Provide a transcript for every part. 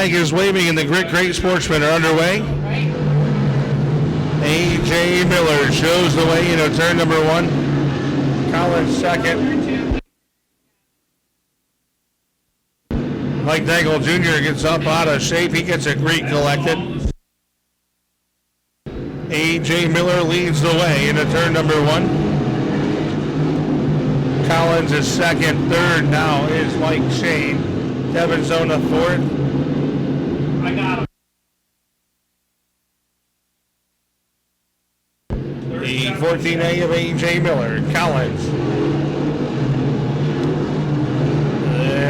flag is waving and the Grit Crate Sportsmen are underway. A.J. Miller shows the way into turn number 1. Collins second. Mike Nagel Jr. gets up out of shape. He gets a great collected. A.J. Miller leads the way into turn number 1. Collins is second. Third now is Mike Shane. Devin Zona fourth. I got him. The 14A of A.J. Miller. Collins.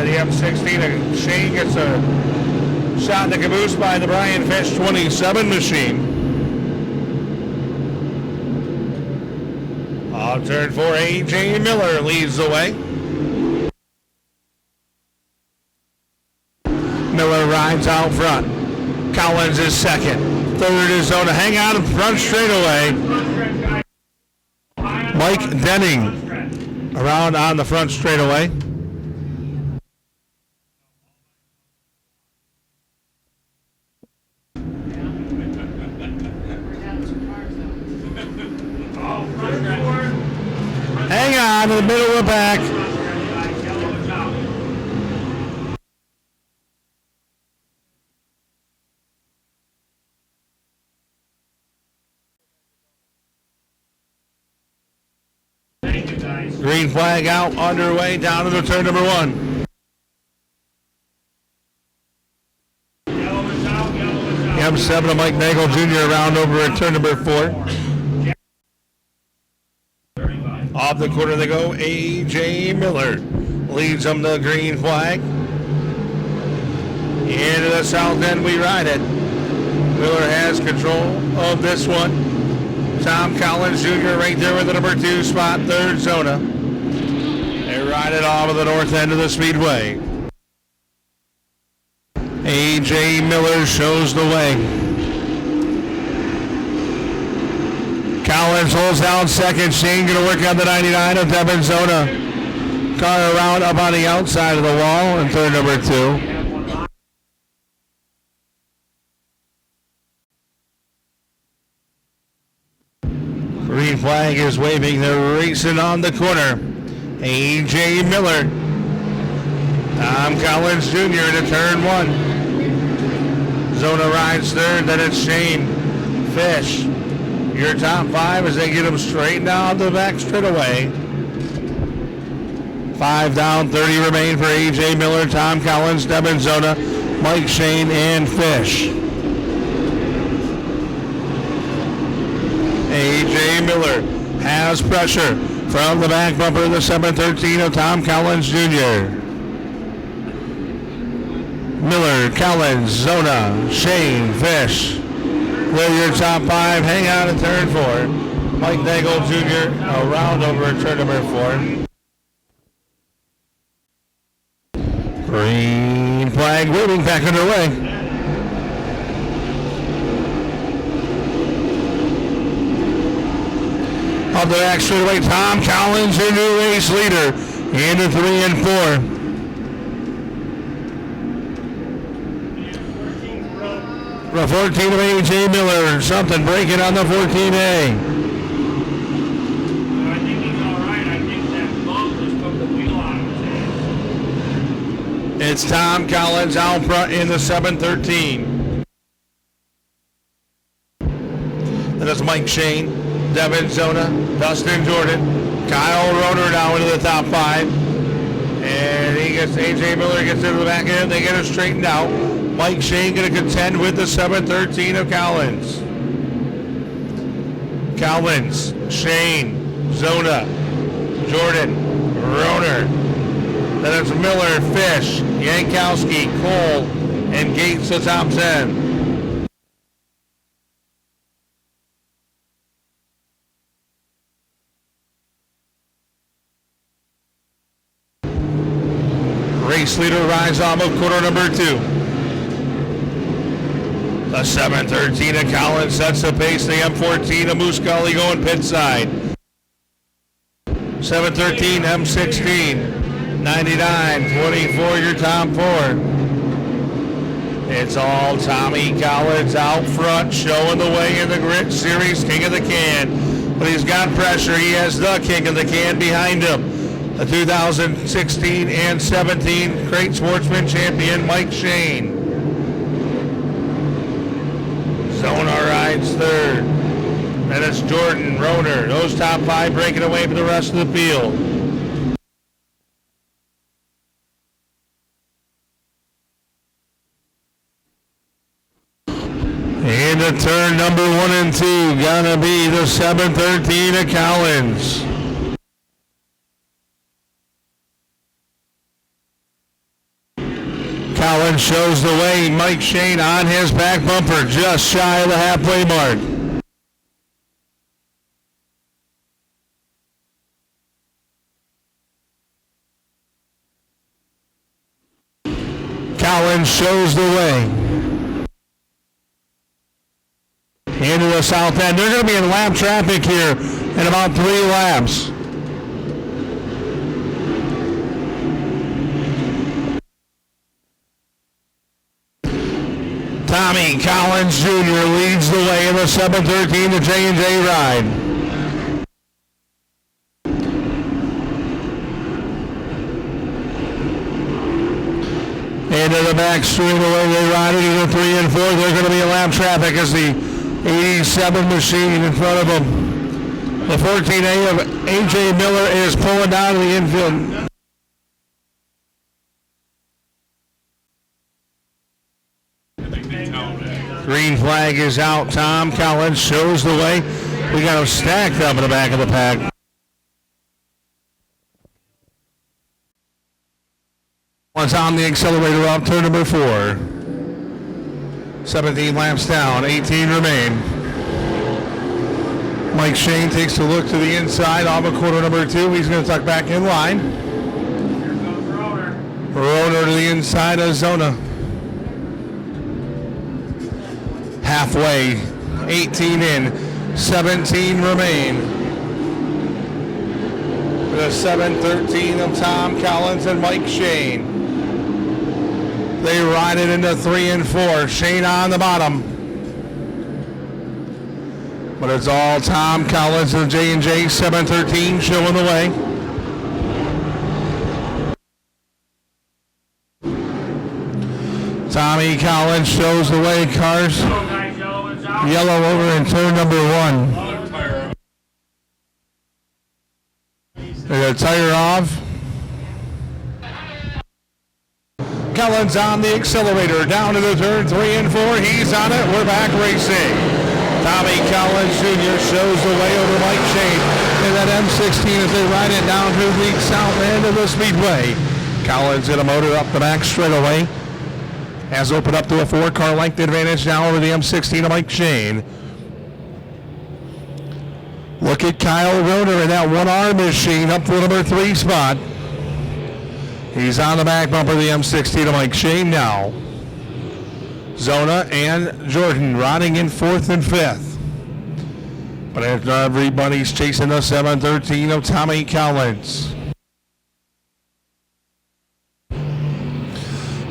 The M16 Shane gets a shot in the caboose by the Brian Fish 27 machine. On turn 4, A.J. Miller leads the way. Miller rides out front. Collins is second. Third is Zona. Hang out in front straightaway. Mike Denning around on the front straightaway. Hang on in the middle of the back. Green flag out, underway, down to the turn number 1. M7 of Mike Nagel Jr. around over at turn number 4. Off the quarter they go. A.J. Miller leads them the green flag. Into the south end we ride it. Miller has control of this one. Tom Collins Jr. right there with the number 2 spot, third Zona. They ride it off of the north end of the speedway. A.J. Miller shows the way. Collins holds down second. Shane going to work on the 99 of Devin Zona. Car around up on the outside of the wall in turn number 2. Green flag is waving. They're racing on the corner. A.J. Miller. Tom Collins Jr. into turn 1. Zona rides third. Then it's Shane Fish. Your top 5 as they get them straight down the back straightaway. 5 down, 30 remain for A.J. Miller, Tom Collins, Devin Zona, Mike Shane, and Fish. A.J. Miller has pressure from the back bumper of the 713 of Tom Collins Jr. Miller, Collins, Zona, Shane, Fish. They're your top 5. Hang on in turn 4. Mike Nagel Jr. around over at turn number 4. Green flag waving, back underway. Up the back straightaway, Tom Collins, your new race leader, into 3 and 4. The 14 of A.J. Miller, something breaking on the 14A. I think he's all right. I think that bump just took the wheel out of his hand. It's Tom Collins out front in the 713. Then it's Mike Shane, Devin Zona, Dustin Jordan, Kyle Roeder now into the top 5. And A.J. Miller gets into the back end. They get it straightened out. Mike Shane going to contend with the 713 of Collins. Collins, Shane, Zona, Jordan, Roeder. Then it's Miller, Fish, Yankowski, Cole, and Gates to top 10. Race leader rides off of quarter number 2. The 713 of Collins sets the pace. The M14 of Moose Gully going pit side. 713, M16, 99, 24, your top 4. It's all Tommy Collins out front, showing the way in the Grit Series, King of the Can. But he's got pressure. He has the King of the Can behind him. The 2016 and 17 Great Sportsman champion, Mike Shane. Zona rides third. Then it's Jordan, Roner. Those top five breaking away for the rest of the field. Into turn number 1 and 2, gonna be the 713 of Collins. Collins shows the way. Mike Shane on his back bumper, just shy of the halfway mark. Collins shows the way. Into the south end. They're going to be in lap traffic here in about 3 laps. Tommy Collins Jr. leads the way in the 713 to J&J ride. Into the back straightaway they ride it into 3 and 4. They're going to be in lap traffic as the 87 machine in front of him. The 14A of A.J. Miller is pulling down to the infield. Green flag is out. Tom Collins shows the way. We got him stacked up in the back of the pack. Once on the accelerator off turn number 4. 17 laps down, 18 remain. Mike Shane takes a look to the inside off of quarter number 2. He's going to tuck back in line. Here comes Roner. Roner to the inside of Zona. Halfway, 18 in, 17 remain. The 713 of Tom Collins and Mike Shane. They ride it into 3 and 4. Shane on the bottom. But it's all Tom Collins and J&J 713 showing the way. Tommy Collins shows the way. Cars yellow over in turn number 1. They got a tire off. Collins on the accelerator, down to the turn 3 and 4. He's on it. We're back racing. Tommy Collins Jr. shows the way over Mike Shane in that M16 as they ride it down to the south end of the speedway. Collins in a motor up the back straightaway. Has opened up to a 4-car length advantage now over the M16 of Mike Shane. Look at Kyle Roner in that 1R machine up for the number 3 spot. He's on the back bumper of the M16 of Mike Shane now. Zona and Jordan riding in 4th and 5th. But everybody's chasing the 713 of Tommy Collins.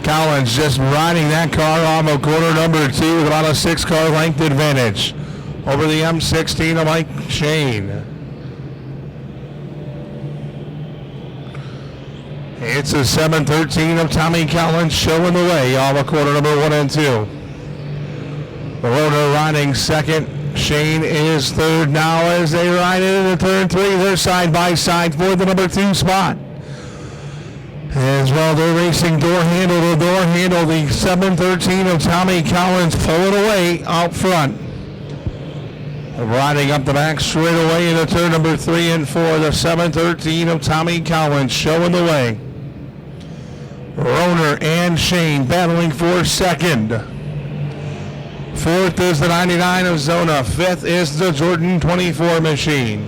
Collins just riding that car off of quarter number 2 with about a 6-car length advantage over the M16 of Mike Shane. It's a 713 of Tommy Collins showing the way off of quarter number 1 and 2. The Roner riding second. Shane is third now as they ride into turn 3. They're side by side for the number 2 spot. As well, they're racing door handle to door handle. The 713 of Tommy Collins pulling away out front. Riding up the back straight away into turn number 3 and 4. The 713 of Tommy Collins showing the way. Roner and Shane battling for second. 4th is the 99 of Zona. 5th is the Jordan 24 machine.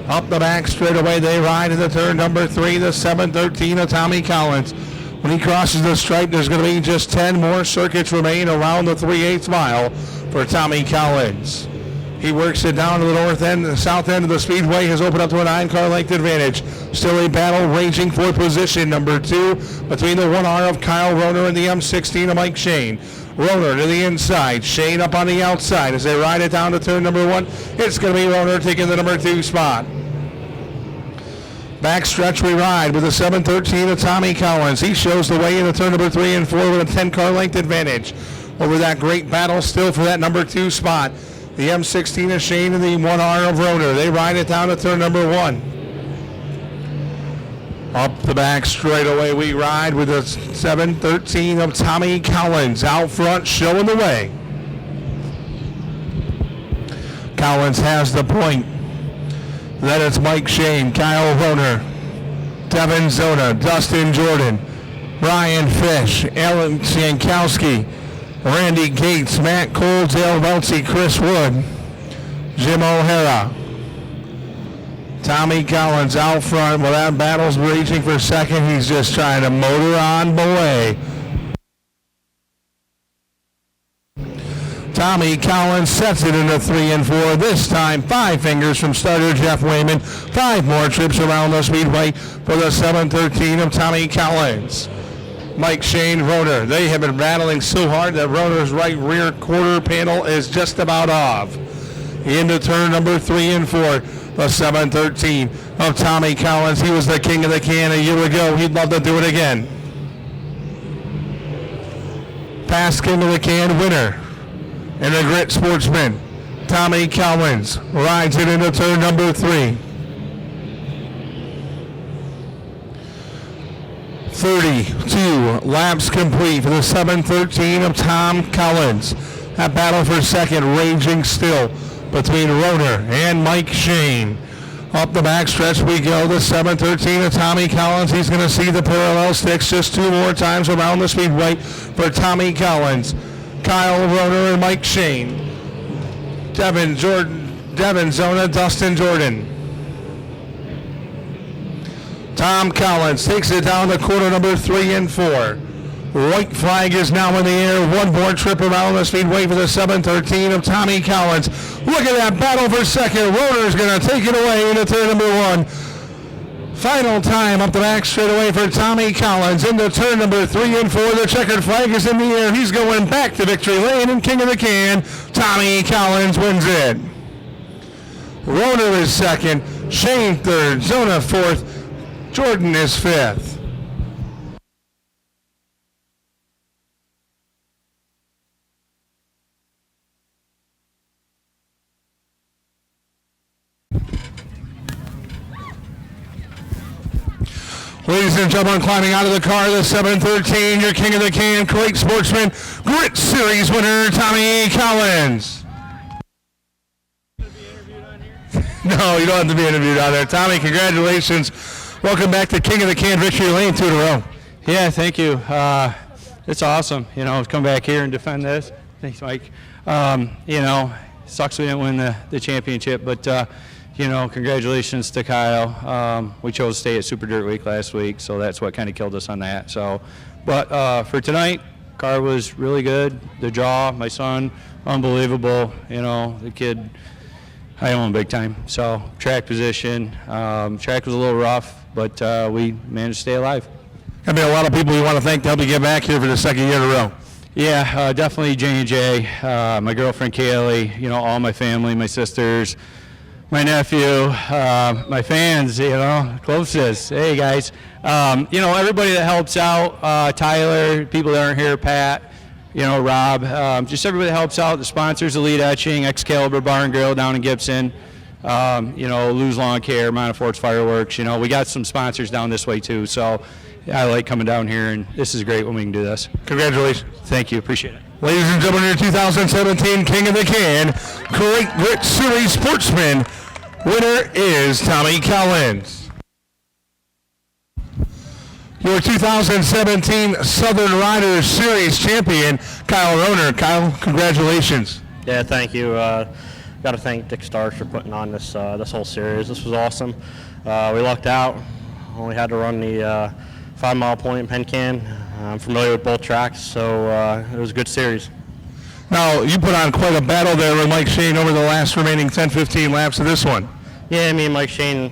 Up the back straight away they ride into turn number 3, the 713 of Tommy Collins. When he crosses the stripe, there's going to be just 10 more circuits remain around the 3/8 mile for Tommy Collins. He works it down to the north end. The south end of the speedway has opened up to a 9-car length advantage. Still a battle raging for position number 2 between the 1R of Kyle Roner and the M16 of Mike Shane. Roner to the inside. Shane up on the outside as they ride it down to turn number 1. It's going to be Roner taking the number 2 spot. Backstretch we ride with the 713 of Tommy Collins. He shows the way into turn number 3 and 4 with a 10-car length advantage over that great battle still for that number 2 spot. The M16 of Shane and the 1R of Roner. They ride it down to turn number 1. Up the back straightaway we ride with the 713 of Tommy Collins out front showing the way. Collins has the point. Then it's Mike Shane, Kyle Roner, Devin Zona, Dustin Jordan, Ryan Fish, Alan Jankowski, Randy Gates, Matt Cole, Dale Welty, Chris Wood, Jim O'Hara. Tommy Collins out front. Well, that battle's raging for second. He's just trying to motor on away. Tommy Collins sets it into 3 and 4. This time, 5 fingers from starter Jeff Wayman. 5 more trips around the speedway for the 713 of Tommy Collins. Mike Shane, Roner. They have been battling so hard that Roner's right rear quarter panel is just about off. Into turn number 3 and 4. The 713 of Tommy Collins. He was the king of the can a year ago. He'd love to do it again. Past king of the can winner. And the grit sportsman, Tommy Collins, rides it into turn number 3. 32 laps complete for the 713 of Tom Collins. That battle for second raging still between Roner and Mike Shane. Up the backstretch we go, the 713 of Tommy Collins. He's going to see the parallel sticks just 2 more times around the speedway for Tommy Collins. Kyle Roner and Mike Shane. Devin Zona, Dustin Jordan. Tom Collins takes it down to quarter number 3 and 4. White flag is now in the air. 1 more trip around the speedway for the 713 of Tommy Collins. Look at that battle for second. Roner's going to take it away into turn number 1. Final time up the back straightaway for Tommy Collins into turn number 3 and 4. The checkered flag is in the air. He's going back to victory lane and king of the can. Tommy Collins wins it. Roner is second. Shane third. Zona fourth. Jordan is fifth. Ladies and gentlemen, climbing out of the car, the 713, your king of the can, great sportsman, Grit Series winner, Tommy Collins. No, you don't have to be interviewed on there. Tommy, congratulations. Welcome back to King of the Can Victory Lane, 2 in a row. Yeah, thank you. It's awesome, to come back here and defend this. Thanks, Mike. Sucks we didn't win the championship, but congratulations to Kyle. We chose to stay at Super Dirt Week last week, so that's what kind of killed us on that. But for tonight, car was really good. The draw, my son, unbelievable. The kid, I own him big time. So track position, track was a little rough, but we managed to stay alive. I mean, a lot of people you want to thank to help you get back here for the second year in a row. Yeah, definitely J&J, my girlfriend Kaylee, all my family, my sisters, my nephew, my fans, closest. Hey, guys. Everybody that helps out, Tyler, people that aren't here, Pat, Rob, just everybody that helps out, the sponsors, Elite Etching, Excalibur Bar and Grill down in Gibson, Lou's Lawn Care, Monafort's Fireworks. We got some sponsors down this way, too, so I like coming down here, and this is great when we can do this. Congratulations. Thank you. Appreciate it. Ladies and gentlemen, your 2017 King of the Can, Great Grit Series Sportsman, winner is Tommy Collins. Your 2017 Southern Riders Series champion, Kyle Roner. Kyle, congratulations. Yeah, thank you. Got to thank Dick Starks for putting on this whole series. This was awesome. We lucked out. Only had to run the 5 mile point in Penn Can. I'm familiar with both tracks, so it was a good series. Now, you put on quite a battle there with Mike Shane over the last remaining 10-15 laps of this one. Yeah, me and Mike Shane,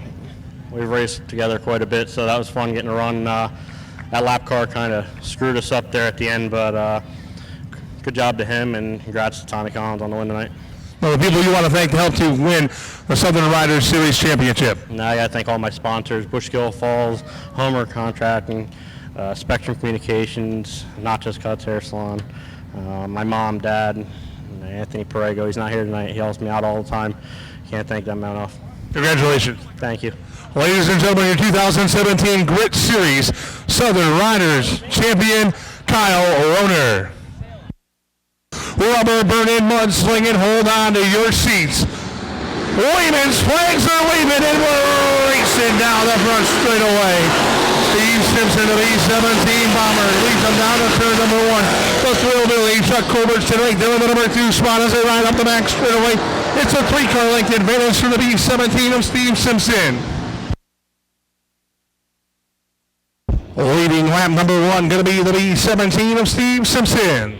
we've raced together quite a bit, so that was fun getting to run. That lap car kind of screwed us up there at the end, but good job to him, and congrats to Tommy Collins on the win tonight. Well, the people you want to thank to help to win the Southern Riders Series Championship. Now I got to thank all my sponsors, Bushkill Falls, Homer Contracting, Spectrum Communications, Not Just Cuts Hair Salon, my mom, dad, Anthony Perego. He's not here tonight. He helps me out all the time. Can't thank them enough. Congratulations. Thank you. Ladies and gentlemen, your 2017 Grit Series Southern Riders Champion, Kyle Rohner. Rubber burning, mud slinging, hold on to your seats. Wayman's flags are waving and we're racing down the front straightaway. Steve Simpson of E17 Bomber leads them down to turn number 1. The Thrill Billy, Chuck Colbert tonight, they're in the number 2 spot as they ride up the back straightaway. It's a 3-car length advantage for the B17 of Steve Simpson. Leading lap number 1 going to be the B17 of Steve Simpson.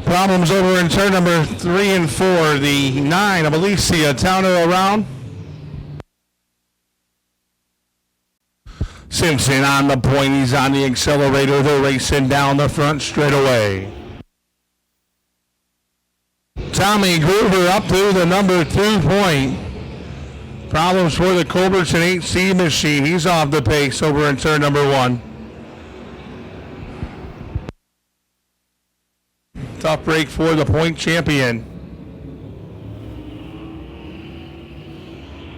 Problems over in turn number 3 and 4. The 9 of Alicia Towner around. Simpson on the point. He's on the accelerator. They're racing down the front straightaway. Tommy Groover up to the number 2 point. Problems for the Culbertson 8C machine. He's off the pace over in turn number 1. Tough break for the point champion.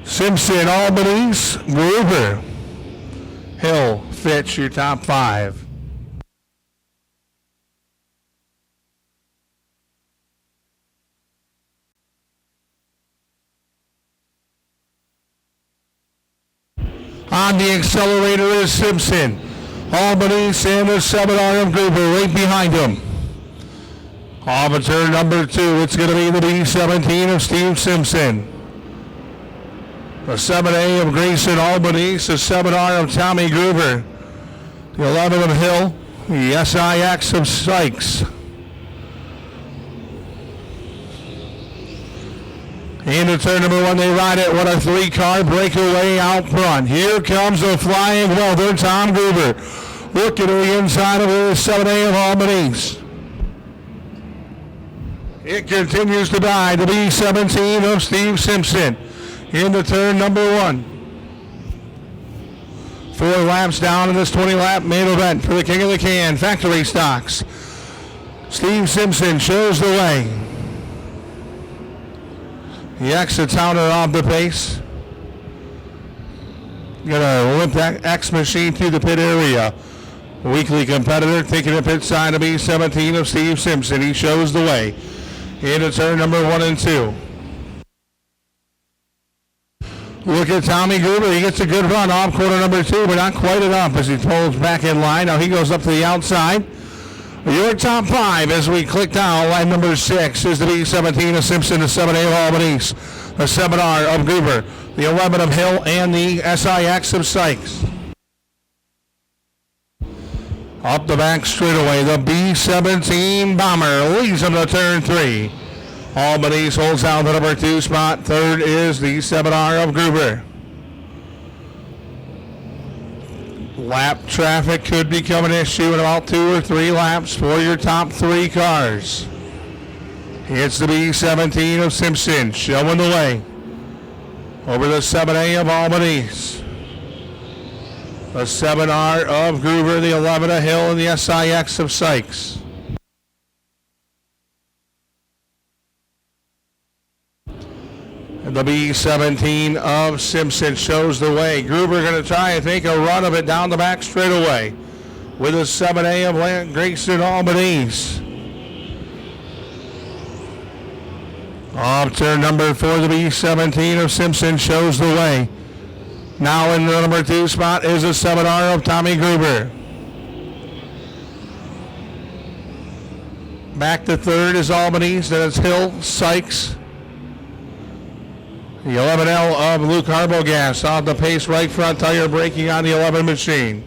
Simpson, Albany's, Gruber, Hill, Fitch, your top 5. On the accelerator is Simpson. Albany's and the 7R of Gruber right behind him. Off of turn number 2, it's going to be the B17 of Steve Simpson. The 7A of Grayson Albanese, the 7R of Tommy Gruber, the 11 of Hill, the SIX of Sykes. Into turn number 1, they ride it. What a 3-car breakaway out front. Here comes the flying welder, Tom Gruber. Looking to the inside of the 7A of Albanese. It continues to die. The B17 of Steve Simpson into turn number 1. 4 laps down in this 20-lap main event for the King of the Can factory stocks. Steve Simpson shows the way. The exit Towner off the pace. Gonna limp that X machine through the pit area. Weekly competitor taking the pit side of B17 of Steve Simpson. He shows the way. Into turn number 1 and 2. Look at Tommy Gruber. He gets a good run off corner number 2, but not quite enough as he pulls back in line. Now he goes up to the outside. Your top 5 as we click down. Line number 6 is the B17 of Simpson, the 7A of Albanese, the 7R of Gruber, the 11 of Hill, and the SIX of Sykes. Up the back straightaway, the B17 Bomber leads him to turn 3. Albanese holds down the number 2 spot. Third is the 7R of Gruber. Lap traffic could become an issue in about 2 or 3 laps for your top 3 cars. It's the B17 of Simpson showing the way over the 7A of Albanese. The 7R of Gruber, the 11 of Hill, and the SIX of Sykes. And the B17 of Simpson shows the way. Gruber going to try and take a run of it down the back straightaway with the 7A of Grayson Albanese. Off turn number 4, the B17 of Simpson shows the way. Now in the number 2 spot is the 7R of Tommy Gruber. Back to third is Albanese, then it's Hill, Sykes. The 11L of Luke Arbogast off the pace, right front tire braking on the 11 machine.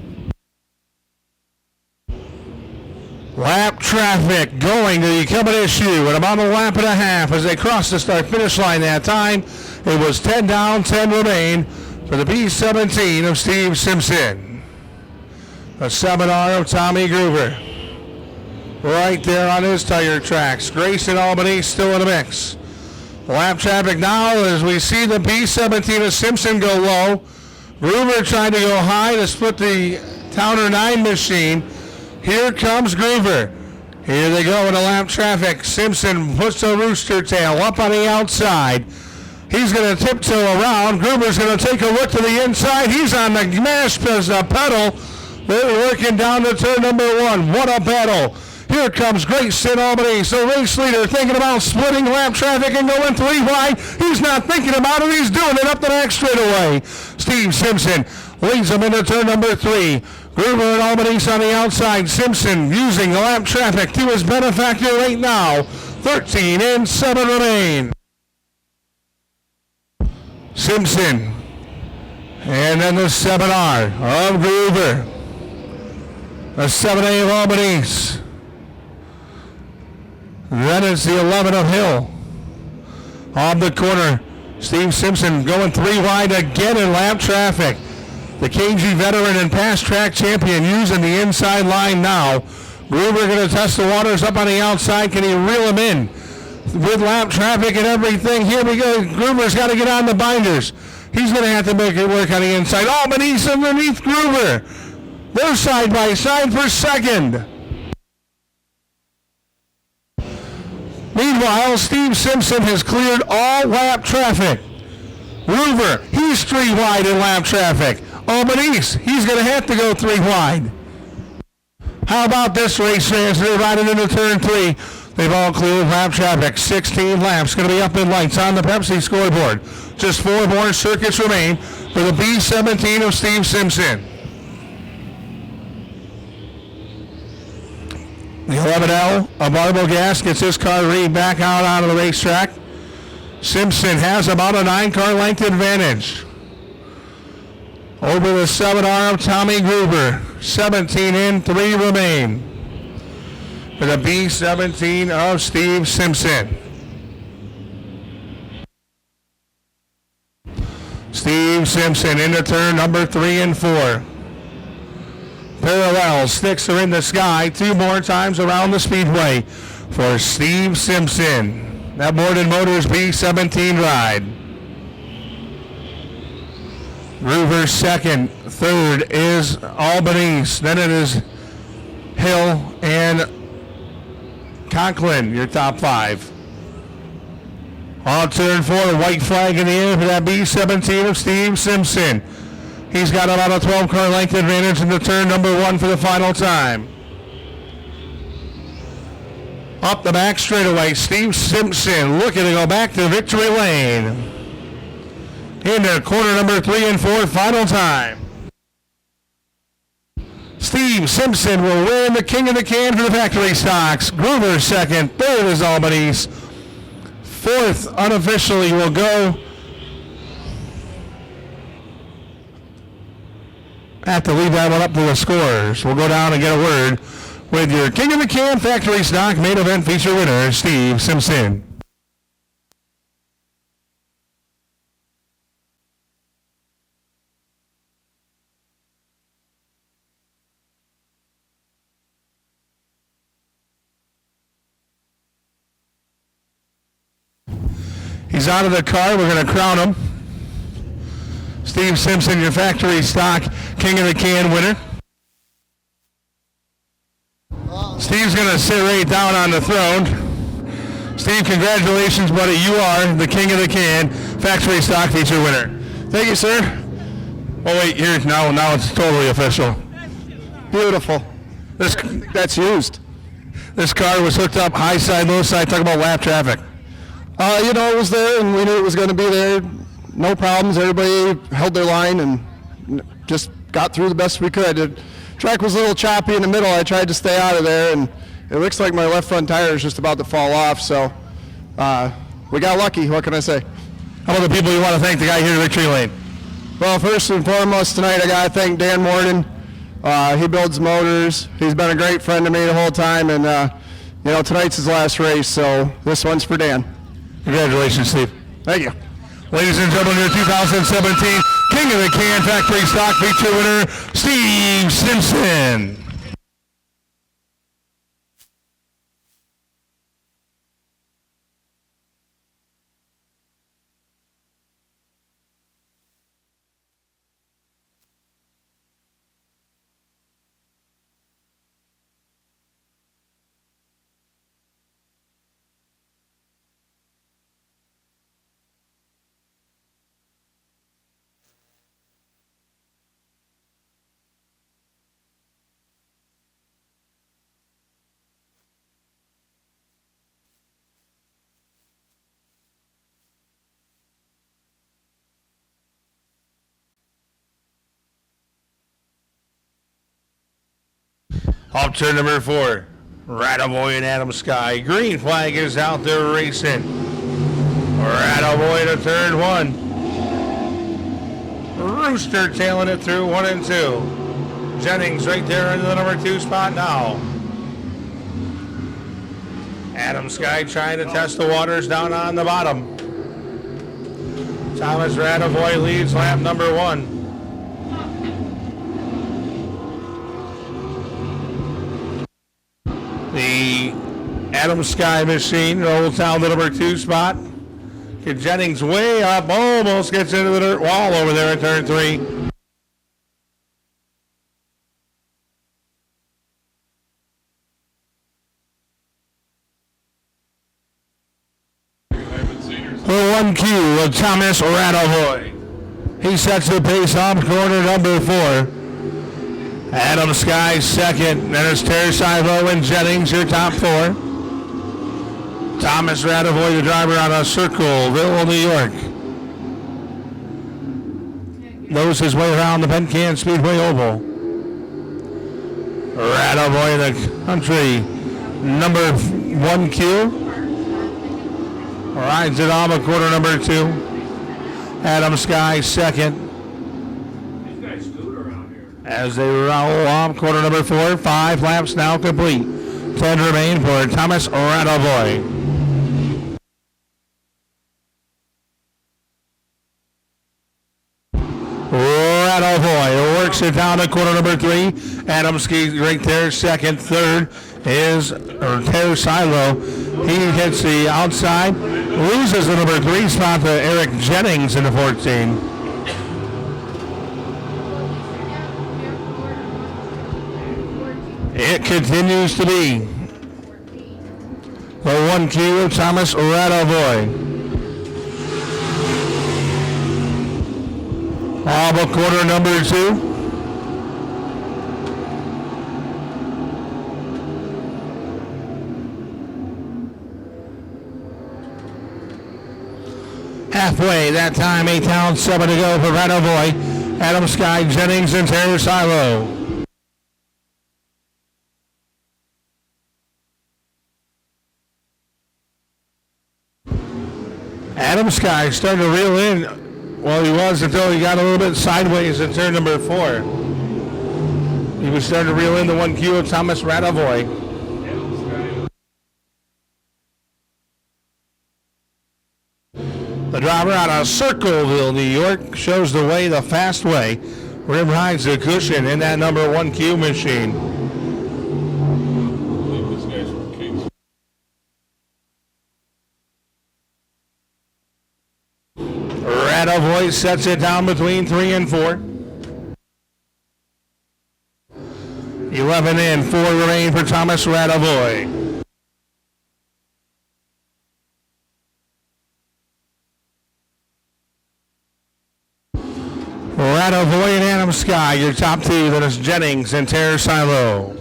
Lap Traffic going to the Cummins issue at about a lap and a half as they cross the start-finish line that time. It was 10 down, 10 remain for the B-17 of Steve Simpson. A 7R of Tommy Gruber. Right there on his tire tracks. Grayson Albany still in the mix. Lap traffic now as we see the B-17 of Simpson go low. Gruber trying to go high to split the Towner 9 machine. Here comes Gruber. Here they go in the lap traffic. Simpson puts a rooster tail up on the outside. He's going to tiptoe around. Gruber's going to take a look to the inside. He's on the mash pedal. They're working down to turn number 1. What a battle. Here comes Grayson Albany. So race leader thinking about splitting lap traffic and going 3 wide. He's not thinking about it. He's doing it up the back straightaway. Steve Simpson leads him into turn number 3. Gruber and Albany's on the outside. Simpson using the lap traffic to his benefactor right now. 13 and 7 remain. Simpson. And then the 7R of Gruber. The 7A of Albany's. Then it's the 11 of Hill. On the corner, Steve Simpson going 3 wide again in lap traffic. The KG veteran and past track champion using the inside line now. Gruber going to test the waters up on the outside. Can he reel him in with lap traffic and everything? Here we go. Gruber's got to get on the binders. He's going to have to make it work on the inside. Albany's underneath Gruber. They're side by side for second. Meanwhile, Steve Simpson has cleared all lap traffic. Gruber, he's 3 wide in lap traffic. Albany's, he's going to have to go 3 wide. How about this race, fans? They're riding into turn 3. They've all cleared lap traffic. 16 laps. Going to be up in lights on the Pepsi scoreboard. Just 4 more circuits remain for the B-17 of Steve Simpson. The 11L of Marble Gas gets his car read back out onto the racetrack. Simpson has about a 9-car length advantage over the 7R of Tommy Gruber. 17 and 3 remain for the B-17 of Steve Simpson. Steve Simpson into turn number 3 and 4. Parallel sticks are in the sky 2 more times around the speedway for Steve Simpson. That Borden Motors B-17 ride. Gruber second. Third is Albany's. Then it is Hill and Conklin, your top 5. On turn 4, white flag in the air for that B-17 of Steve Simpson. He's got about a 12-car length advantage into turn number 1 for the final time. Up the back straightaway, Steve Simpson looking to go back to victory lane. Into corner number 3 and 4, final time. Steve Simpson will win the King of the Can for the factory stocks. Gruber second, third is Albany's. Fourth, unofficially, will go. Have to leave that one up to the scorers. We'll go down and get a word with your King of the Can factory stock main event feature winner, Steve Simpson. He's out of the car. We're going to crown him. Steve Simpson, your factory stock King of the Can winner. Steve's going to sit right down on the throne. Steve, congratulations, buddy. You are the King of the Can factory stock feature winner. Thank you, sir. Oh, wait, here, now it's totally official. Beautiful. That's used. This car was hooked up high side, low side. Talk about lap traffic. It was there, and we knew it was going to be there. No problems. Everybody held their line and just got through the best we could. The track was a little choppy in the middle. I tried to stay out of there, and it looks like my left front tire is just about to fall off. So we got lucky. What can I say? How about the people you want to thank, the guy here at Victory Lane? Well, first and foremost tonight, I got to thank Dan Morden. He builds motors. He's been a great friend to me the whole time, and you know, tonight's his last race, so this one's for Dan. Congratulations, Steve. Thank you. Ladies and gentlemen, your 2017 King of the Can Factory Stock Feature winner, Steve Simpson. Off turn number 4, Rattaboy and Adam Sky. Green flag is out there racing. Rattaboy to turn 1. Rooster tailing it through 1 and 2. Jennings right there into the number 2 spot now. Adam Sky trying to test the waters down on the bottom. Thomas Rattaboy leads lap number 1. The Adam Sky machine rolls down the number 2 spot. Jennings way up, almost gets into the dirt wall over there at turn 3. The 1Q of Thomas Rattaboy. He sets the pace off corner number 4. Adam Sky second, then it's Terry Silo and Jennings, your top 4. Thomas Rattaboy, the driver out of Circleville, New York. Knows his way around the Penn Can Speedway Oval. Rattaboy, the country number 1Q. Rides it off at quarter number 2. Adam Sky second. As they roll off quarter number 4, 5 laps now complete. 10 remain for Thomas Rattaboy. Rattaboy works it down to quarter number 3. Adam Ski right there, second. Third is Terry Silo. He hits the outside, loses the number 3 spot to Eric Jennings in the 14. It continues to be the 1Q of Thomas Rattaboy. All but quarter number 2. Halfway that time, 8 down, 7 to go for Rattaboy. Adam Sky, Jennings, and Terry Silo. Adam Sky starting to reel in. Well, he was until he got a little bit sideways at turn number 4. He was starting to reel in the 1Q of Thomas Rattaboy. The driver out of Circleville, New York, shows the way, the fast way. Rim rides the cushion in that number 1Q machine. Rattaboy sets it down between 3 and 4. 11 in, 4 remain for Thomas Rattaboy. Rattaboy and Adam Sky, your top 2. That is Jennings and Terry Silo.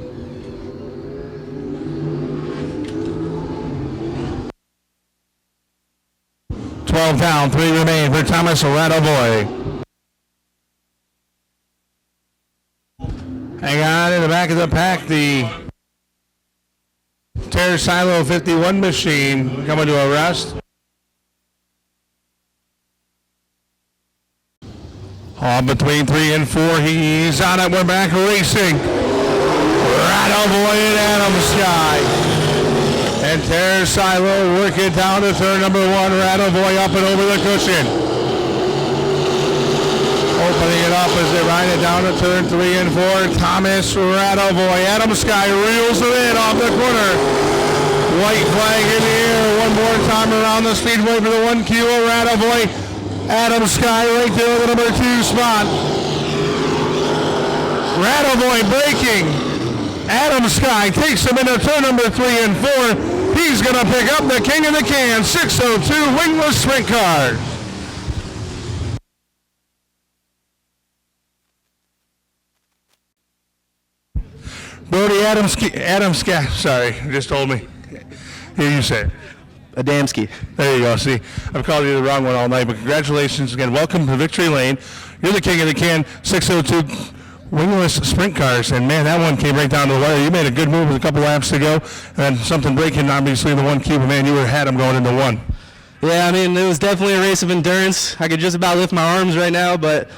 Down, 3 remain for Thomas Rattaboy. Hang on in the back of the pack, the Terry Silo 51 machine coming to a rest. All between 3 and 4, he's on it, we're back racing. Rattaboy and Adam Sky. And Terrace Silo working down to turn number 1. Radovoy up and over the cushion. Opening it up as they ride it down to turn 3 and 4. Thomas Radovoy. Adam Sky reels it in off the corner. White flag in the air. One more time around the speedway for the 1Q of Radovoy. Adam Sky right there in the number 2 spot. Radovoy braking. Adam Sky takes him into turn number 3 and 4. He's going to pick up the King of the Can 602 wingless sprint car. Brody Adamski, sorry, just told me. Here you say it. Adamski. There you go. See, I've called you the wrong one all night, but congratulations again. Welcome to Victory Lane. You're the King of the Can 602 wingless sprint cars, and man, that one came right down to the wire. You made a good move with a couple laps to go, and then something breaking, obviously, in the 1Q, but man, you had them going into 1. Yeah, I mean, it was definitely a race of endurance. I could just about lift my arms right now, but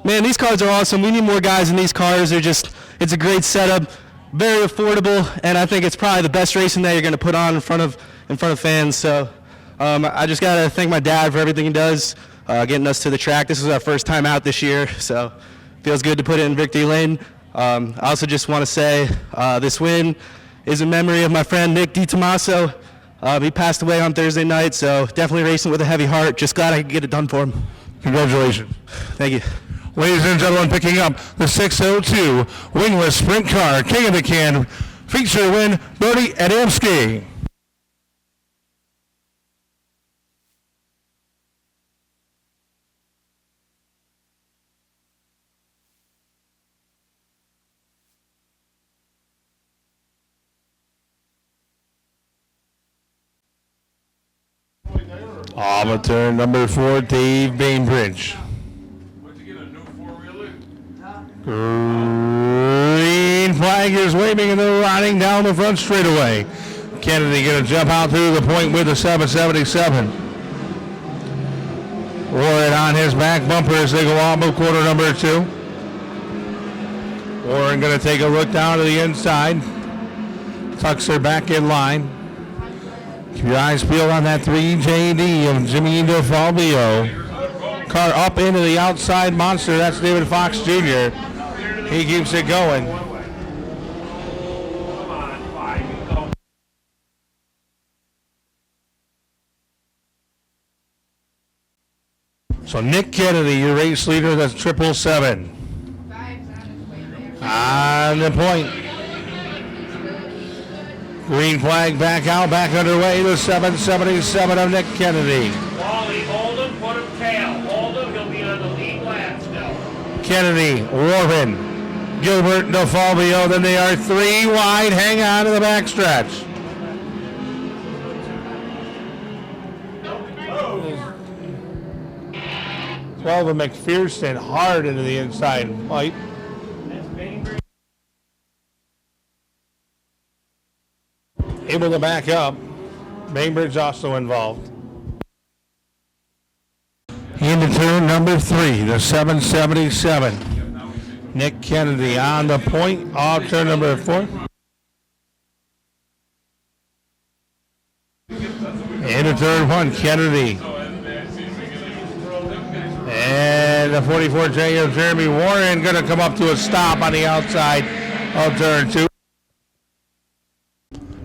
man, these cars are awesome. We need more guys in these cars. It's a great setup, very affordable, and I think it's probably the best racing that you're going to put on in front of fans. So I just got to thank my dad for everything he does, getting us to the track. This was our first time out this year, so feels good to put it in Victory Lane. I also just want to say this win is in memory of my friend Nick DiTomaso. He passed away on Thursday night, so definitely racing with a heavy heart. Just glad I could get it done for him. Congratulations. Thank you. Ladies and gentlemen, picking up the 602 wingless sprint car, King of the Can, feature win, Brody Adamski. Off of turn number 4, Dave Bainbridge. Green flag is waving and they're riding down the front straightaway. Kennedy going to jump out through the point with the 777. Warren on his back bumper as they go off of quarter number 2. Warren going to take a look down to the inside. Tucks her back in line. Keep your eyes peeled on that 3JD of Jimmy DeFalvio. Car up into the outside monster. That's David Fox Jr. He keeps it going. So Nick Kennedy, your race leader, that's 777. On the point. Green flag back out, back underway. The 777 of Nick Kennedy. Wally, hold him, put him tail. Hold him, he'll be on the lead lap still. Kennedy, Warren, Gilbert, DeFalvio. Then they are 3 wide. Hang on to the backstretch. Oh. 12 of McPherson hard into the inside pipe. Able to back up. Bainbridge also involved. Into turn number 3, the 777. Nick Kennedy on the point, off turn number 4. Into turn 1, Kennedy. And the 44J of Jeremy Warren going to come up to a stop on the outside of turn 2.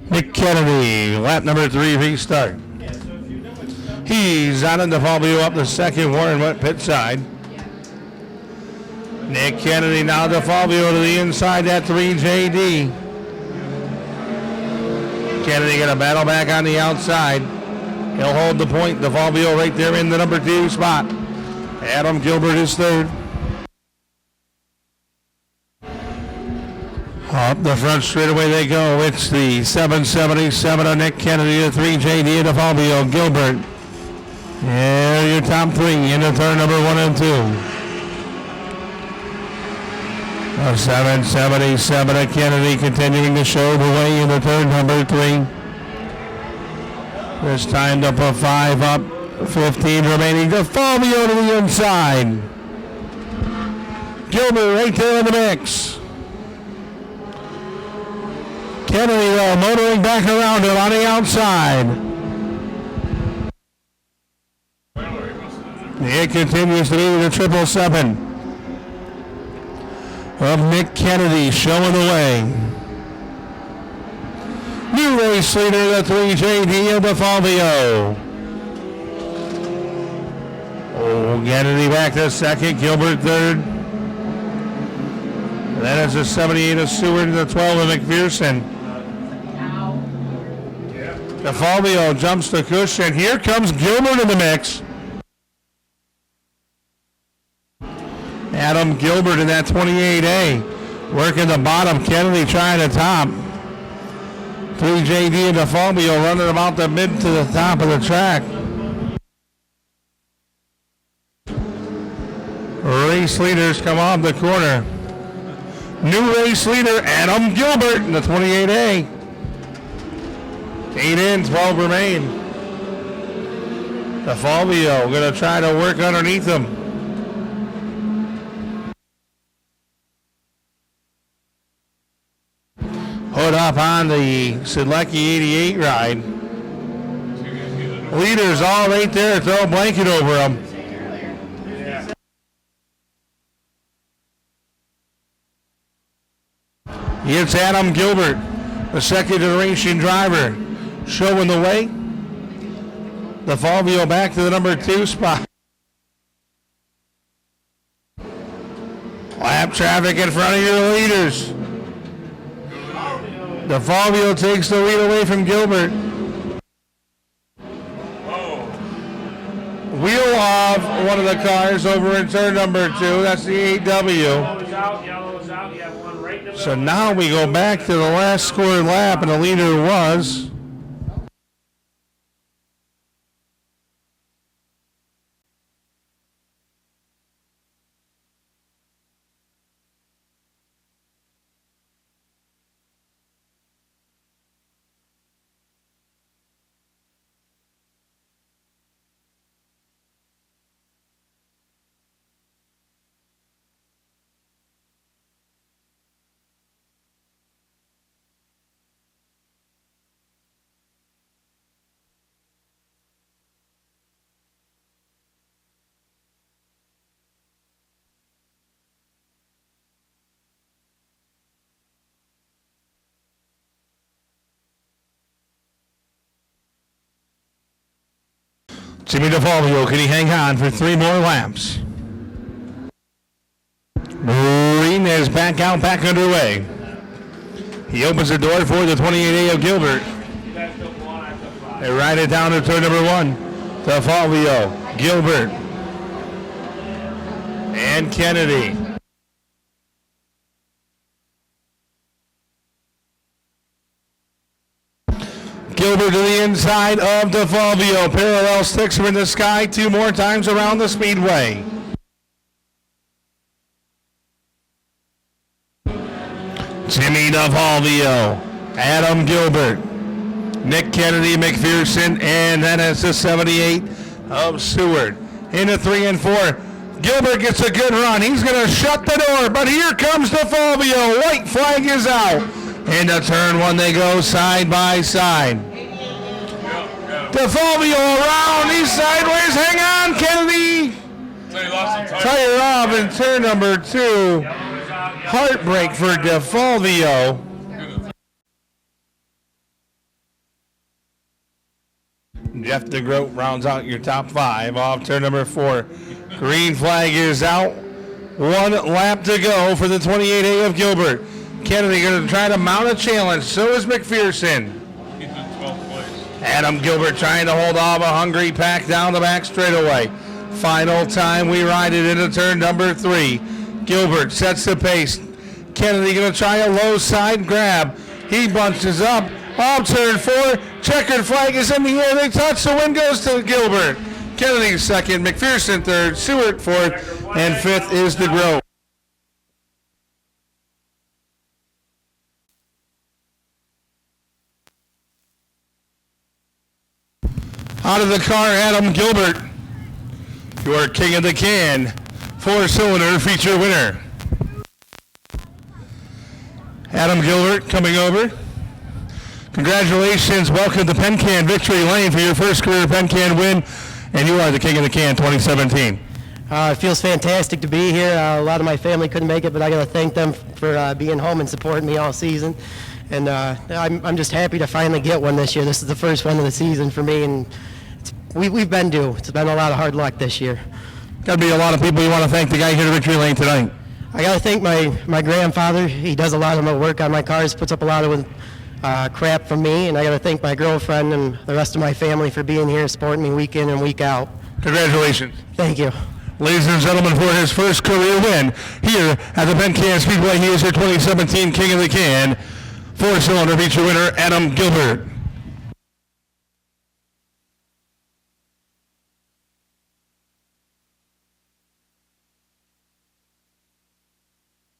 Nick Kennedy, lap number 3 restart. He's on and DeFalvio up the second. Warren went pit side. Nick Kennedy now DeFalvio to the inside, that 3JD. Kennedy going to battle back on the outside. He'll hold the point. DeFalvio right there in the number 2 spot. Adam Gilbert is third. Up the front straightaway they go. It's the 777 of Nick Kennedy, the 3JD of DeFalvio, Gilbert. There your top 3 into turn number 1 and 2. The 777 of Kennedy continuing to show the way into turn number 3. This time to put 5 up, 15 remaining. DeFalvio to the inside. Gilbert right there in the mix. Kennedy, though, motoring back around him on the outside. It continues to be the 777 of Nick Kennedy showing the way. New race leader, the 3JD of DeFalvio. Oh, Kennedy back to second, Gilbert third. That is the 78 of Seward and the 12 of McPherson. DeFalvio jumps the cushion. Here comes Gilbert in the mix. Adam Gilbert in that 28A. Working the bottom, Kennedy trying to top. 3JD and DeFalvio running about the mid to the top of the track. Race leaders come off the corner. New race leader, Adam Gilbert in the 28A. 8 in, 12 remain. DeFalvio going to try to work underneath him. Hood up on the Sedlecki 88 ride. Leaders all right there, throw a blanket over them. It's Adam Gilbert, the second generation driver, showing the way. DeFalvio back to the number 2 spot. Lap traffic in front of your leaders. DeFalvio takes the lead away from Gilbert. Wheel off one of the cars over in turn number 2. That's the 8W. Yellow is out, yellow is out. You have one right in the middle. So now we go back to the last scored lap, and the leader was Jimmy DeFalvio. Can he hang on for 3 more laps? Marine is back out, back underway. He opens the door for the 28A of Gilbert. They ride it down to turn number 1. DeFalvio, Gilbert, and Kennedy. Gilbert to the inside of DeFalvio. Parallel sticks are in the sky 2 more times around the speedway. Jimmy DeFalvio, Adam Gilbert, Nick Kennedy, McPherson, and then it's the 78 of Seward. Into 3 and 4. Gilbert gets a good run. He's going to shut the door, but here comes DeFalvio. White flag is out. Into turn 1 they go side by side. DeFalvio around, he's sideways. Hang on, Kennedy. Tire off in turn number 2. Heartbreak for DeFalvio. Jeff DeGroat rounds out your top 5 off turn number 4. Green flag is out. 1 lap to go for the 28A of Gilbert. Kennedy going to try to mount a challenge. So is McPherson. Adam Gilbert trying to hold off a hungry pack down the back straightaway. Final time we ride it into turn number 3. Gilbert sets the pace. Kennedy going to try a low side grab. He bunches up. Off turn 4. Checkered flag is in the air. They touch. The win goes to Gilbert. Kennedy second. McPherson third. Seward fourth. And 5th is DeGroat. Out of the car, Adam Gilbert, your king of the can, 4-cylinder feature winner. Adam Gilbert coming over. Congratulations. Welcome to Penn Can Victory Lane for your first career Penn Can win, and you are the King of the Can 2017. It feels fantastic to be here. A lot of my family couldn't make it, but I got to thank them for being home and supporting me all season. And I'm just happy to finally get one this year. This is the first one of the season for me, and we've been due. It's been a lot of hard luck this year. Got to be a lot of people you want to thank the guy here at Victory Lane tonight. I got to thank my grandfather. He does a lot of my work on my cars, puts up a lot of crap from me, and I got to thank my girlfriend and the rest of my family for being here, supporting me week in and week out. Congratulations. Thank you. Ladies and gentlemen, for his first career win here at the Penn Can Speedway, he is your 2017 King of the Can, four-cylinder feature winner, Adam Gilbert.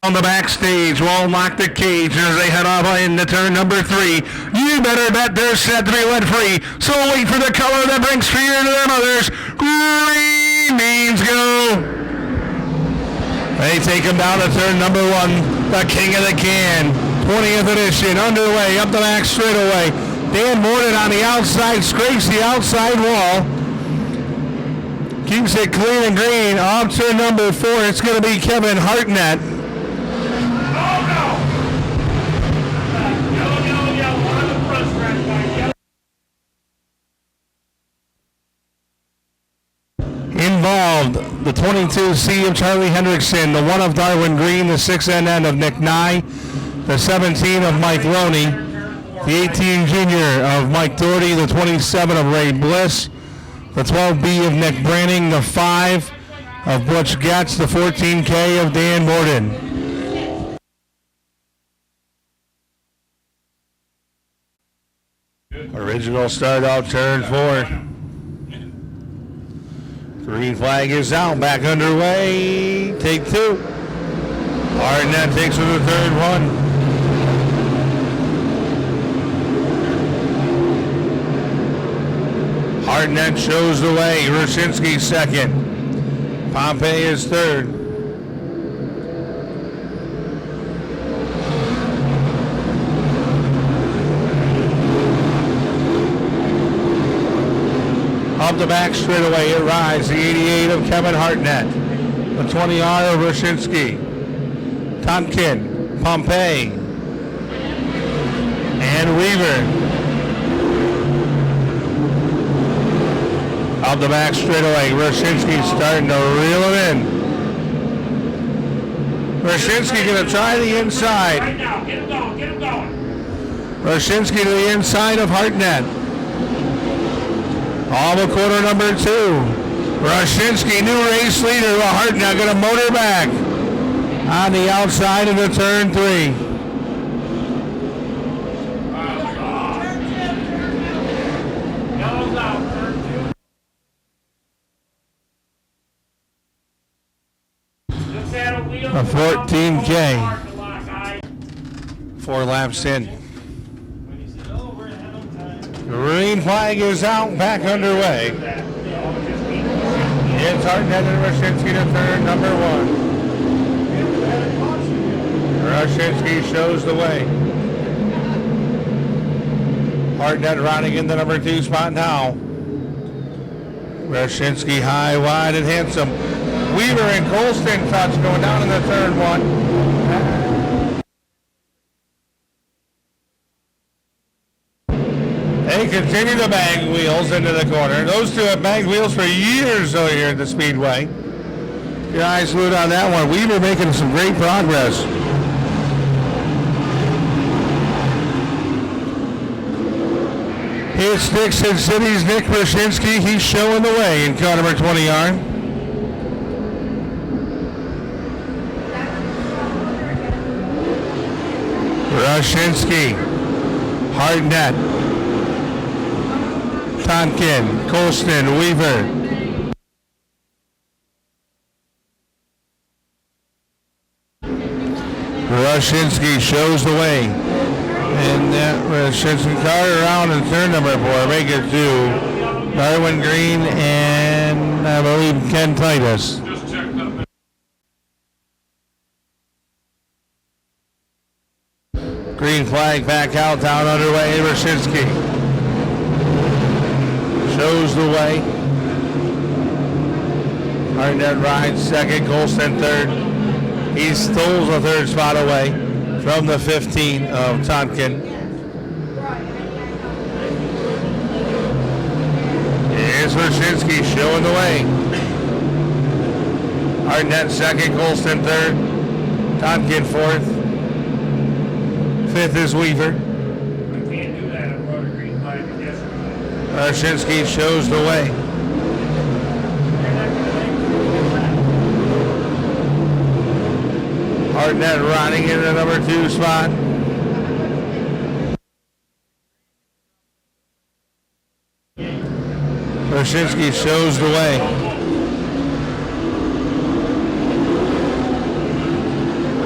On the backstage, will lock the cage as they head off into turn number 3. You better bet they're set to be let free. So wait for the color that brings fear to their mothers. Green means go. They take him down to turn number 1. The King of the Can, 20th edition, underway, up the back straightaway. Dan Morden on the outside, scrapes the outside wall. Keeps it clean and green. Off turn number 4, it's going to be Kevin Hartnett. Involved, the 22C of Charlie Hendrickson, the 1 of Darwin Green, the 6NN of Nick Nye, the 17 of Mike Loney, the 18 Junior of Mike Doherty, the 27 of Ray Bliss, the 12B of Nick Branning, the 5 of Butch Getz, the 14K of Dan Morden. Original start out turn 4. Green flag is out, back underway, take 2. Hartnett takes to the third one. Hartnett shows the way, Roshinsky second. Pompey is third. Up the back straightaway, it rides, the 88 of Kevin Hartnett, the 20R of Roshinsky, Tonkin, Pompey, and Weaver. Up the back straightaway, Roshinsky starting to reel him in. Roshinsky going to try the inside. Right now, get him going, get him going. Roshinsky to the inside of Hartnett. All the quarter number 2. Roshinsky, new race leader. Hartnett going to motor back on the outside of the turn 3. Yellow's out, turn 2. Just add a wheel. A 14K. Parking lot, guys. 4 laps in. Green flag is out, back underway. It's Hartnett and Roshinsky to turn number 1. Roshinsky shows the way. Hartnett riding in the number 2 spot now. Roshinsky high, wide, and handsome. Weaver and Colston touch going down in the turn 1. They continue to bang wheels into the corner. Those two have banged wheels for years over here at the Speedway. Your eyes glued on that one. Weaver making some great progress. It's Dixon City's Nick Roshinsky. He's showing the way in car number 20R. Roshinsky, Hartnett, Tonkin, Colston, Weaver. Roshinsky shows the way. And that Roshinsky car around in turn number 4. Make it to Darwin Green and I believe Ken Titus. Green flag back out, down underway. Roshinsky shows the way. Hartnett rides second, Colston third. He stoles the third spot away from the 15 of Tonkin. Here's Roshinsky showing the way. Hartnett second, Colston third. Tonkin fourth. Fifth is Weaver. I can't do that. I brought a green flag yesterday. Roshinsky shows the way. Hartnett riding in the number 2 spot. Roshinsky shows the way.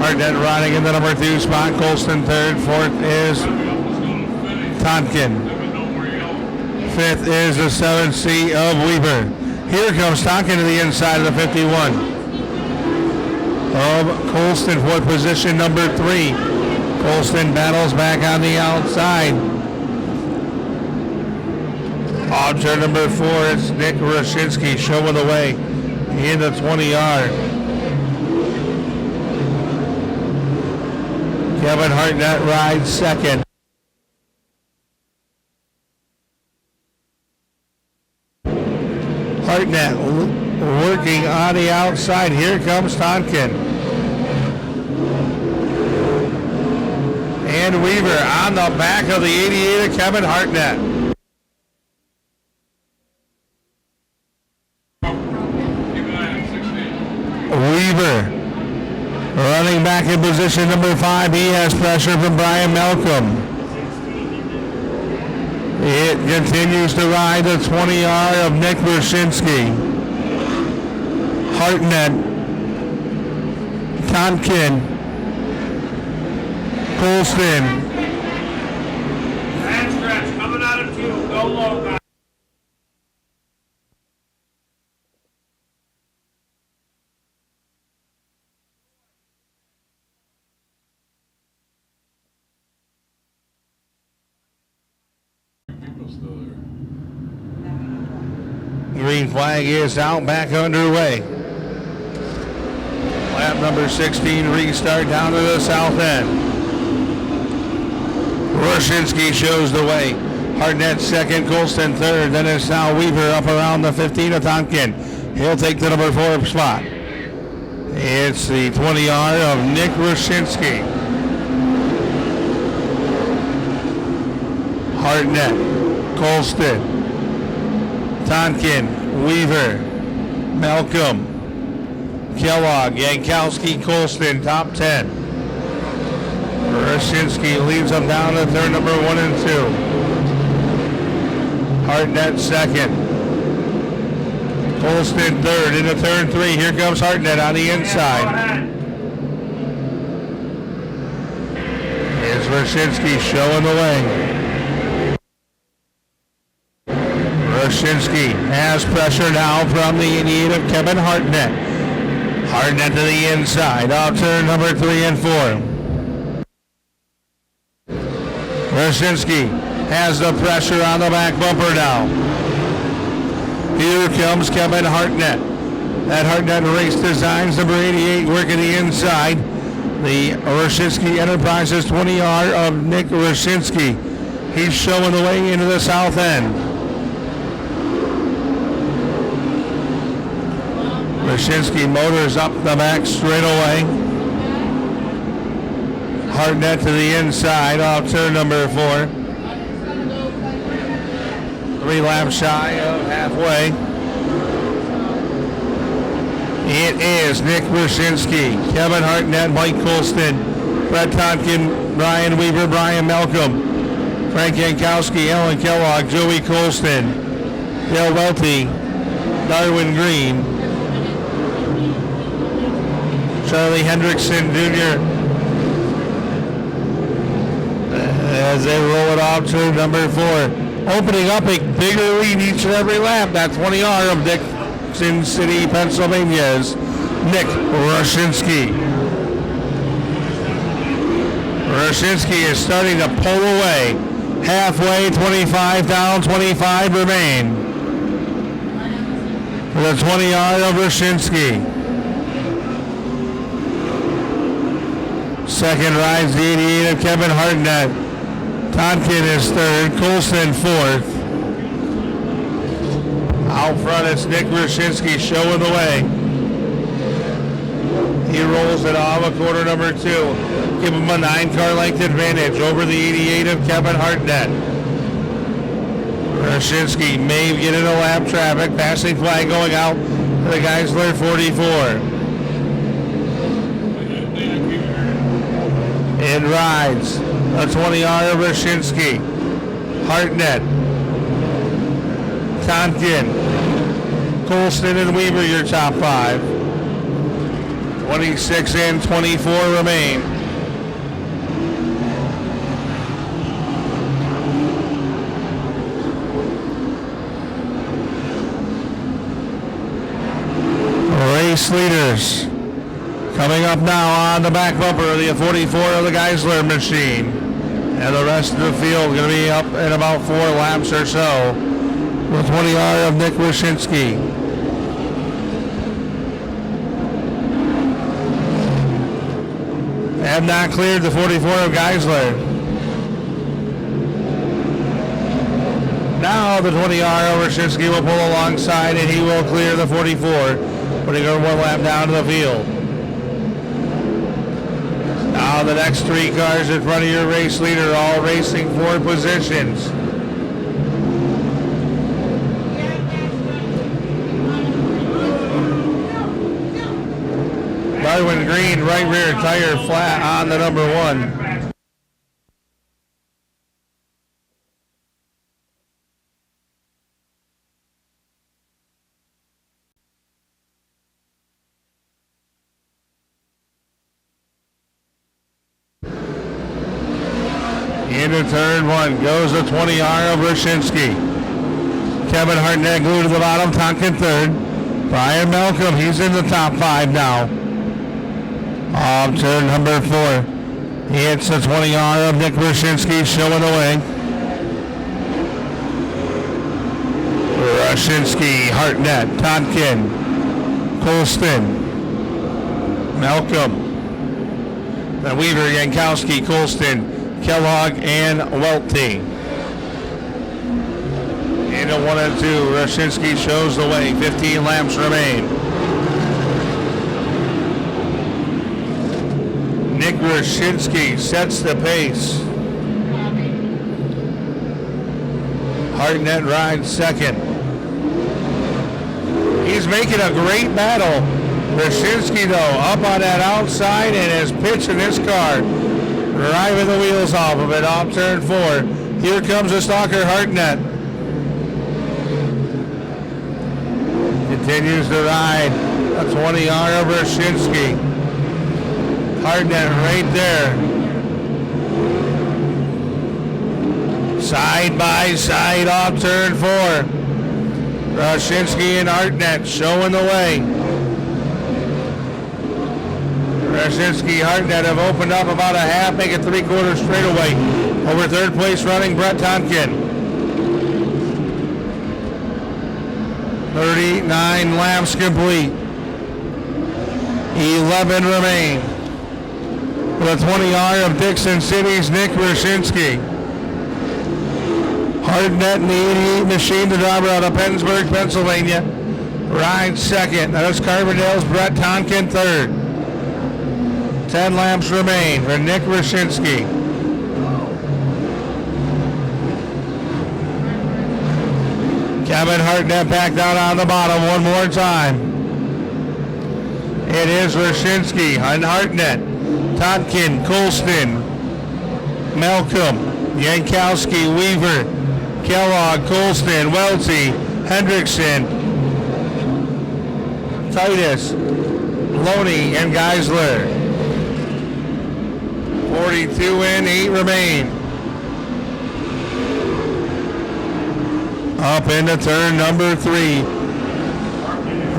Hartnett riding in the number 2 spot. Colston third. Fourth is Tonkin. Fifth is the 7C of Weaver. Here comes Tonkin to the inside of the 51. Of Colston, fourth position, number 3. Colston battles back on the outside. On turn number 4, it's Nick Roshinsky showing the way in the 20-yard. Kevin Hartnett rides second. Hartnett working on the outside. Here comes Tonkin. And Weaver on the back of the 88 of Kevin Hartnett. Weaver running back in position number 5. He has pressure from Brian Malcolm. It continues to ride the 20-yard of Nick Roshinsky. Hartnett, Tonkin, Colston. Hand stretch coming out of 2. Go low, guys. Green flag is out, back underway. Lap number 16 restart down to the south end. Roshinsky shows the way. Hartnett second, Colston third. Then it's now Weaver up around the 15 of Tonkin. He'll take the number 4 spot. It's the 20-yard of Nick Roshinsky. Hartnett, Colston, Tonkin, Weaver, Malcolm, Kellogg, Yankowski, Colston, top 10. Roshinsky leads them down to turn number 1 and 2. Hartnett second. Colston third into turn 3. Here comes Hartnett on the inside. Here's Roshinsky showing the way. Roshinsky has pressure now from the 88 of Kevin Hartnett. Hartnett to the inside, off turn number 3 and 4. Roshinsky has the pressure on the back bumper now. Here comes Kevin Hartnett. That Hartnett race designs, number 88, working the inside. The Roshinsky Enterprises 20-yard of Nick Roshinsky. He's showing the way into the south end. Roshinsky motors up the back straight away. Hartnett to the inside off turn number 4. 3 laps shy of halfway. It is Nick Roshinsky, Kevin Hartnett, Mike Colston, Brett Tonkin, Brian Weaver, Brian Malcolm, Frank Yankowski, Alan Kellogg, Joey Colston, Dale Welty, Darwin Green, Charlie Hendrickson Jr. As they roll it off to number 4. Opening up a bigger lead each and every lap. That 20-yard of Dixon City, Pennsylvania is Nick Roshinsky. Roshinsky is starting to pull away. Halfway, 25 down, 25 remain. For the 20-yard of Roshinsky. Second rides the 88 of Kevin Hartnett. Tonkin is third, Colston fourth. Out front, it's Nick Roshinsky showing the way. He rolls it off of quarter number 2. Give him a 9-car length advantage over the 88 of Kevin Hartnett. Roshinsky may get into lap traffic. Passing flag going out to the Geisler 44. It rides a 20-yard of Roshinsky. Hartnett. Tonkin. Colston and Weaver, your top 5. 26 and 24 remain. Race leaders coming up now on the back bumper of the 44 of the Geisler machine. And the rest of the field going to be up in about 4 laps or so. The 20-yard of Nick Roshinsky. Have not cleared the 44 of Geisler. Now the 20-yard of Roshinsky will pull alongside and he will clear the 44, putting her 1 lap down to the field. Now the next 3 cars in front of your race leader, all racing for positions. Darwin Green, right rear tire flat on the number 1. Into turn 1 goes the 20-yard of Roshinsky. Kevin Hartnett glued to the bottom, Tonkin third. Brian Malcolm, he's in the top 5 now. Off turn number 4. He hits the 20-yard of Nick Roshinsky, showing the way. Roshinsky, Hartnett, Tonkin, Colston, Malcolm, then Weaver, Yankowski, Colston, Kellogg, and Welty. Into 1 and 2. Roshinsky shows the way. 15 laps remain. Nick Roshinsky sets the pace. Hartnett rides second. He's making a great battle. Roshinsky, though, up on that outside and is pitching this car. Driving the wheels off of it, off turn 4. Here comes the stalker, Hartnett. Continues to ride a 20-yard of Roshinsky. Hartnett right there. Side by side off turn 4. Roshinsky and Hartnett showing the way. Roshinsky, Hartnett have opened up about a half, make it 3/4 straightaway. Over third place running Brett Tonkin. 39 laps complete. 11 remain. The 20-yard of Dixon City's Nick Roshinsky. Hartnett in the 88 machine, the driver out of Pennsburg, Pennsylvania. Rides second. That is Carbondale's Brett Tonkin third. 10 laps remain for Nick Roshinsky. Kevin Hartnett back down on the bottom one more time. It is Roshinsky and Hartnett, Tonkin, Colston, Malcolm, Yankowski, Weaver, Kellogg, Colston, Welty, Hendrickson, Titus, Loney, and Geisler. 42 and 8 remain. Up into turn number 3.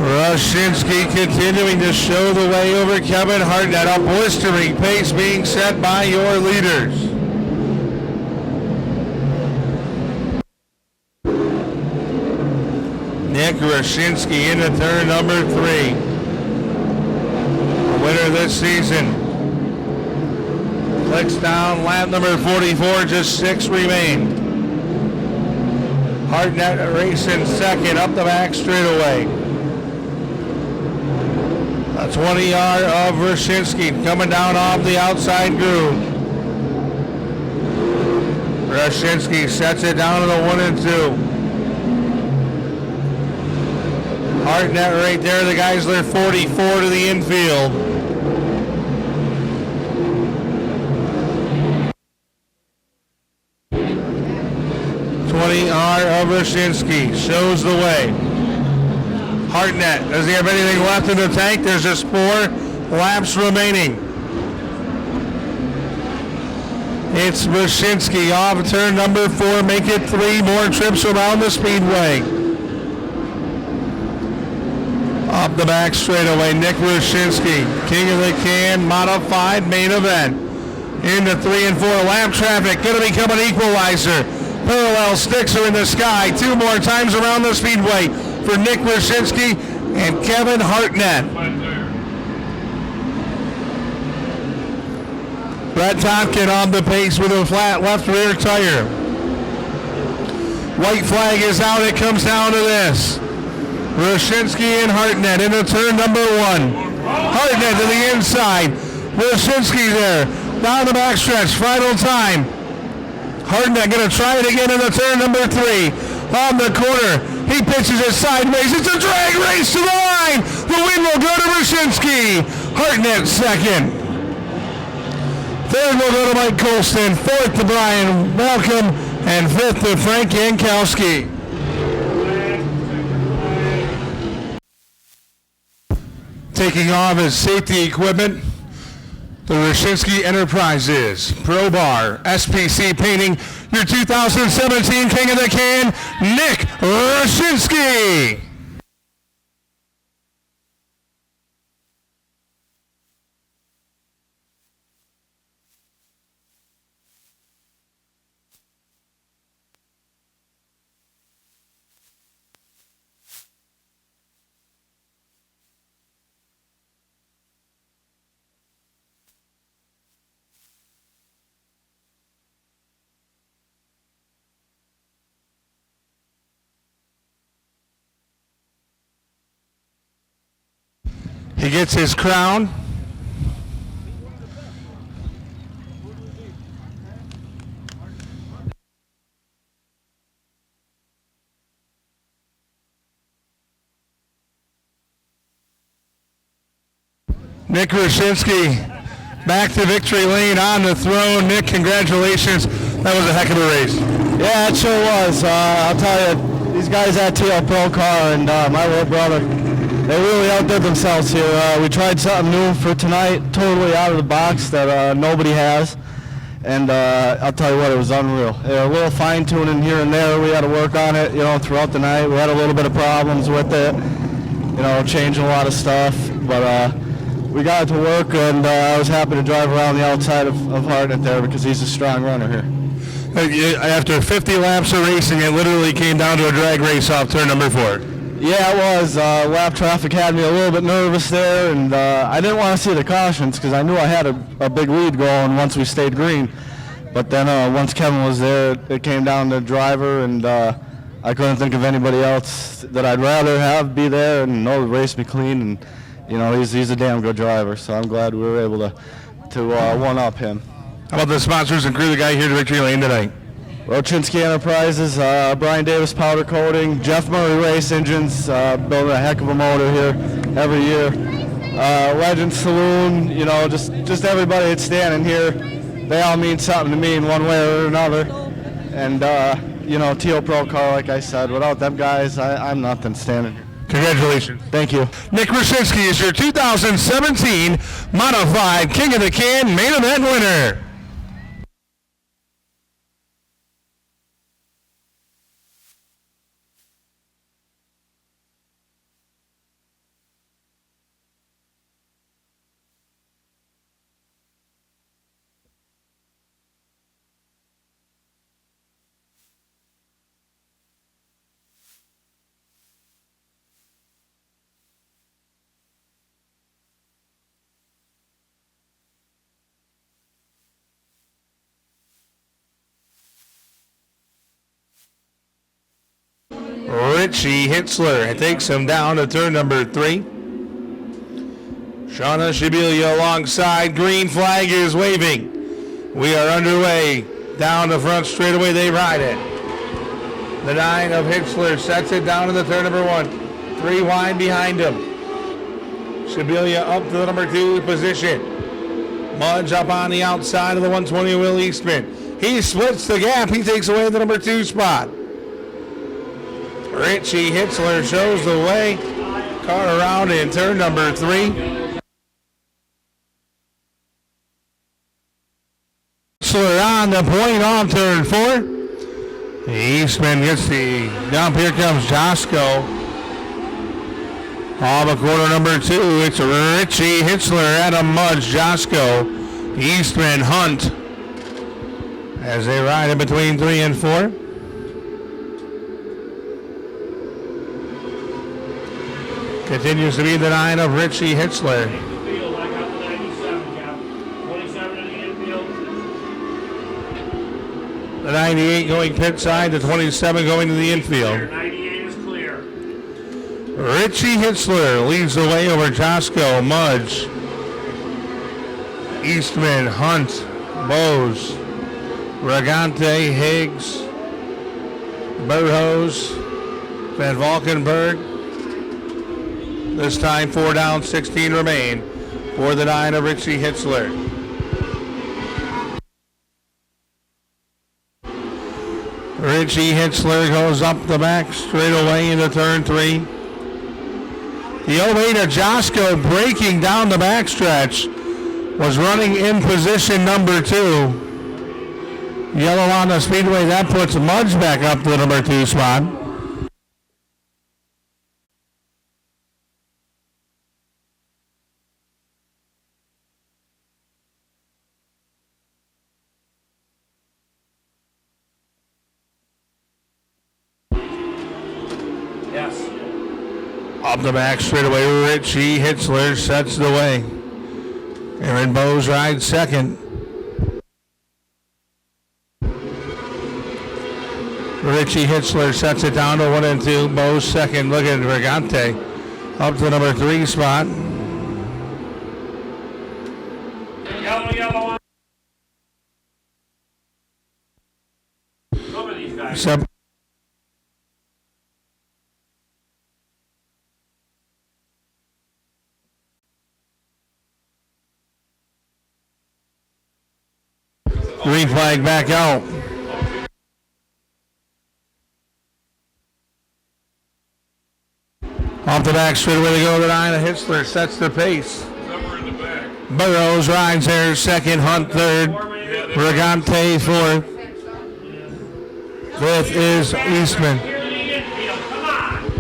Roshinsky continuing to show the way over Kevin Hartnett. A blistering pace being set by your leaders. Nick Roshinsky into turn number 3. The winner this season. Clicks down lap number 44, just 6 remain. Hartnett racing second up the back straightaway. A 20-yard of Roshinsky coming down off the outside groove. Roshinsky sets it down to the 1 and 2. Hartnett right there, the Geisler 44 to the infield. of Roshinsky shows the way. Hartnett, does he have anything left in the tank? There's just 4 laps remaining. It's Roshinsky off turn number 4, make it 3 more trips around the speedway. Up the back straightaway, Nick Roshinsky, King of the Can, modified main event. Into 3 and 4 lap traffic, going to become an equalizer. Parallel sticks are in the sky 2 more times around the speedway for Nick Roshinsky and Kevin Hartnett. Brett Topkin on the pace with a flat left rear tire. White flag is out, it comes down to this. Roshinsky and Hartnett into turn number 1. Hartnett to the inside. Roshinsky there. Down the backstretch, final time. Hartnett going to try it again in the turn number 3. On the corner, he pitches it sideways. It's a drag race to the line. The win will go to Roshinsky. Hartnett second. Third will go to Mike Colston. 4th to Brian Malcolm. And 5th to Frank Jankowski. Taking off his safety equipment, the Roshinsky Enterprises Pro Bar SPC painting your 2017 King of the Can, Nick Roshinsky. He gets his crown. Nick Roshinsky back to victory lane on the throne. Nick, congratulations. That was a heck of a race. Yeah, it sure was. I'll tell you, these guys at TL Pro Car and my little brother, they really outdid themselves here. We tried something new for tonight, totally out of the box that nobody has. And I'll tell you what, it was unreal. A little fine-tuning here and there. We had to work on it, throughout the night. We had a little bit of problems with it, changing a lot of stuff. But we got it to work, and I was happy to drive around the outside of Hartnett there because he's a strong runner here. After 50 laps of racing, it literally came down to a drag race off turn number 4. Yeah, it was. Lap traffic had me a little bit nervous there, and I didn't want to see the cautions because I knew I had a big lead going once we stayed green. But then once Kevin was there, it came down to driver, and I couldn't think of anybody else that I'd rather have be there and know to race me clean. And he's a damn good driver, so I'm glad we were able to one-up him. How about the sponsors and crew that got here to Victory Lane tonight? Roshinsky Enterprises, Brian Davis Powder Coating, Jeff Murray Race Engines, building a heck of a motor here every year. Legend Saloon, just everybody that's standing here, they all mean something to me in one way or another. And, TL Pro Car, like I said, without them guys, I'm nothing standing here. Congratulations. Thank you. Nick Roshinsky is your 2017 Modified King of the Can main event winner. Richie Hitzler. It takes him down to turn number 3. Shauna Shibelia alongside. Green flag is waving. We are underway. Down the front straightaway, they ride it. The 9 of Hitzler sets it down in the turn number 1. 3 wide behind him. Shibelia up to the number 2 position. Mudge up on the outside of the 120 Will Eastman. He splits the gap. He takes away the number 2 spot. Richie Hitzler shows the way. Car around in turn number 3. Hitzler on the point on turn 4. Eastman gets the dump. Here comes Josco. Off of corner number 2, it's Richie Hitzler, Adam Mudge, Josco, Eastman, Hunt, as they ride in between 3 and 4. Continues to be the 9 of Richie Hitzler. The field, I got the 97, Jeff. 27 in the infield. The 98 going pit side, the 27 going to the infield. 98 is clear. Richie Hitzler leads the way over Josco, Mudge, Eastman, Hunt, Bose, Regante, Higgs, Burroughs, Van Valkenburg. This time 4 down, 16 remain for the 9 of Richie Hitzler. Richie Hitzler goes up the back straight away into turn 3. The 08 of Josco breaking down the backstretch was running in position number 2. Yellow on the speedway, that puts Mudge back up to the number 2 spot. Yes. Up the back straightaway, Richie Hitzler sets the way. Aaron Bose rides second. Richie Hitzler sets it down to 1 and 2. Bose second. Look at Regante up to the number 3 spot. Yellow on. Cover these guys. Green flag back out. Off the back straightaway they go. The 9 of Hitzler sets the pace. Burroughs rides there second. Hunt third. Regante fourth. Fifth is Eastman. Come on.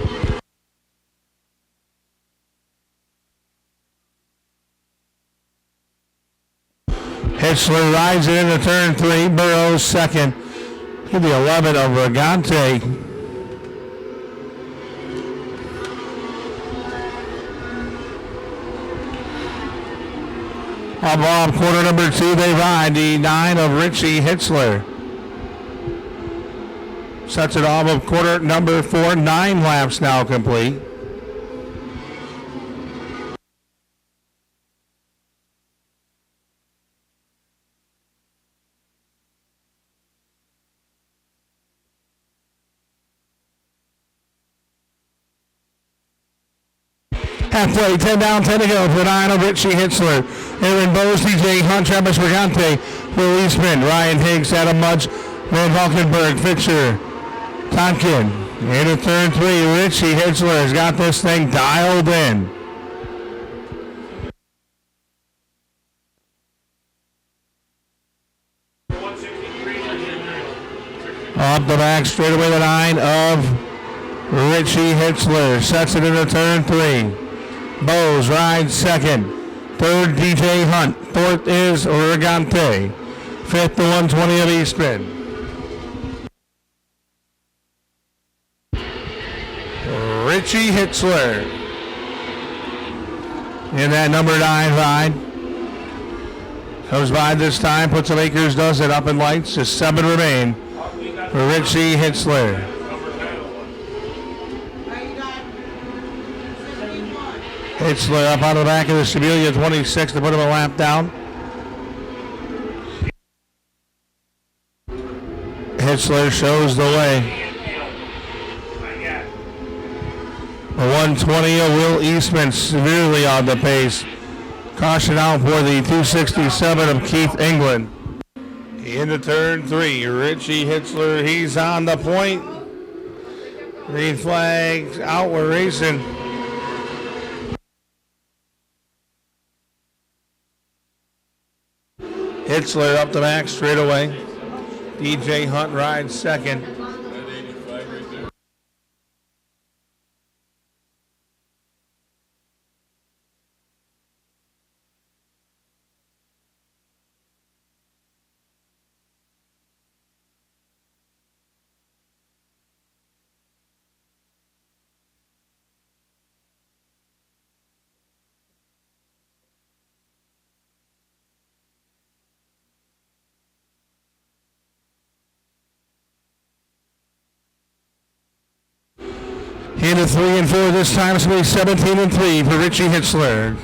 Hitzler rides it into turn 3. Burroughs second. To the 11 of Regante. Above corner number 2, they ride the 9 of Richie Hitzler. Sets it off of quarter number 4. 9 laps now complete. Halfway, 10 down, 10 to go for the 9 of Richie Hitzler. Aaron Bose, DJ Hunt, Travis Regante, Will Eastman, Ryan Higgs, Adam Mudge, Van Valkenburg, Fisher, Tonkin. Into turn 3, Richie Hitzler has got this thing dialed in. Up the back, straight away the 9 of Richie Hitzler. Sets it into turn 3. Bose rides second. Third, DJ Hunt. Fourth is Regante. Fifth, the 120 of Eastman. Richie Hitzler in that number 9 ride. Goes by this time, puts some acres, does it up in lights. Just 7 remain for Richie Hitzler. Hitzler up out of the back of the Sibilia 26 to put him a lap down. Hitzler shows the way. The 120 of Will Eastman severely on the pace. Caution out for the 267 of Keith England. Into turn 3, Richie Hitzler, he's on the point. Green flags out, we're racing. Hitzler up the back straight away. DJ Hunt rides second. Into 3 and 4 this time. It's going to be 17 and 3 for Richie Hitzler.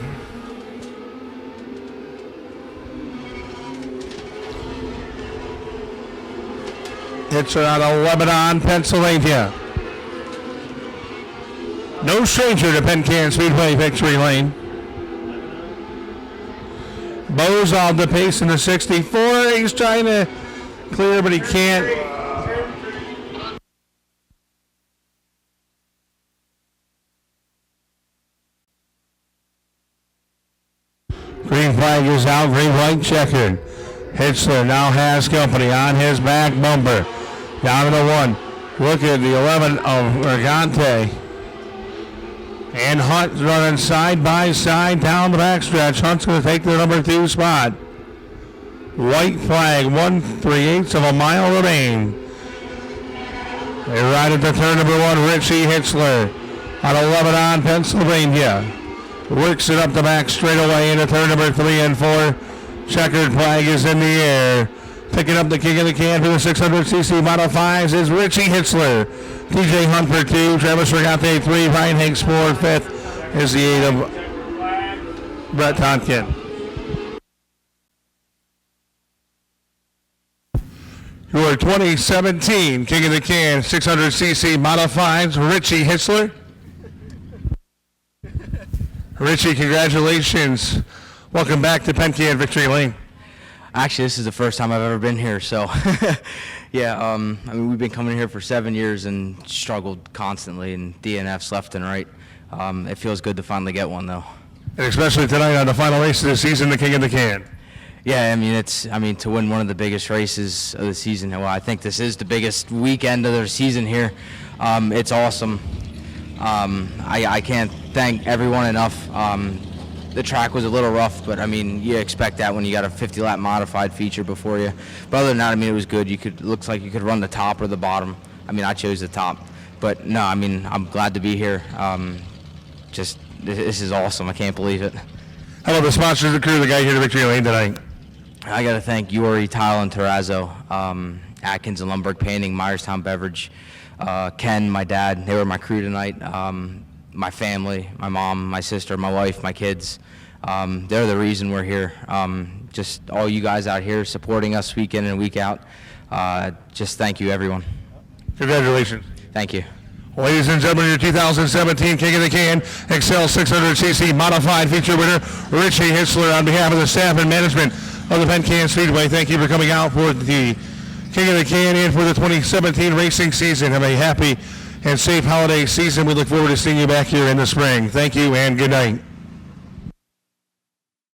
Hitzler out of Lebanon, Pennsylvania. No stranger to Penn Can Speedway victory lane. Bo's on the pace in the 64. He's trying to clear, but he can't. Green flag is out, green white checkered. Hitzler now has company on his back bumper. Down to the 1. Look at the 11 of Mergante. And Hunt running side by side down the backstretch. Hunt's going to take the number 2 spot. White flag, 1/3 of a mile remain. They ride at the turn number 1, Richie Hitzler out of Lebanon, Pennsylvania. Works it up the back straight away into turn number 3 and 4. Checkered flag is in the air. Picking up the king of the can for the 600cc Model 5s is Richie Hitzler. TJ Hunt for 2, Travis Regate 3, Ryan Hanks 4, 5th is the 8 of Brett Tonkin. Your 2017 King of the Can 600cc Model 5s, Richie Hitzler. Richie, congratulations. Welcome back to Penn Can Victory Lane. Actually, this is the first time I've ever been here, so yeah, I mean, we've been coming here for 7 years and struggled constantly in DNFs left and right. It feels good to finally get one, though. And especially tonight on the final race of the season, the King of the Can. Yeah, I mean, to win one of the biggest races of the season. Well, I think this is the biggest weekend of the season here. It's awesome. I can't thank everyone enough. The track was a little rough, but I mean, you expect that when you got a 50-lap modified feature before you. But other than that, I mean, it was good. Looks like you could run the top or the bottom. I mean, I chose the top. But no, I mean, I'm glad to be here. This is awesome. I can't believe it. How about the sponsors of the crew that got here to Victory Lane tonight? I got to thank Yuri, Tile, and Terrazzo, Atkins and Lumberg Painting, Myerstown Beverage, Ken, my dad. They were my crew tonight. My family, my mom, my sister, my wife, my kids. They're the reason we're here. Just all you guys out here supporting us week in and week out. Just thank you, everyone. Congratulations. Thank you. Ladies and gentlemen, your 2017 King of the Can Excel 600cc Modified feature winner, Richie Hitzler, on behalf of the staff and management of the Penn Can Speedway. Thank you for coming out for the King of the Can and for the 2017 racing season. Have a happy and safe holiday season. We look forward to seeing you back here in the spring. Thank you and good night.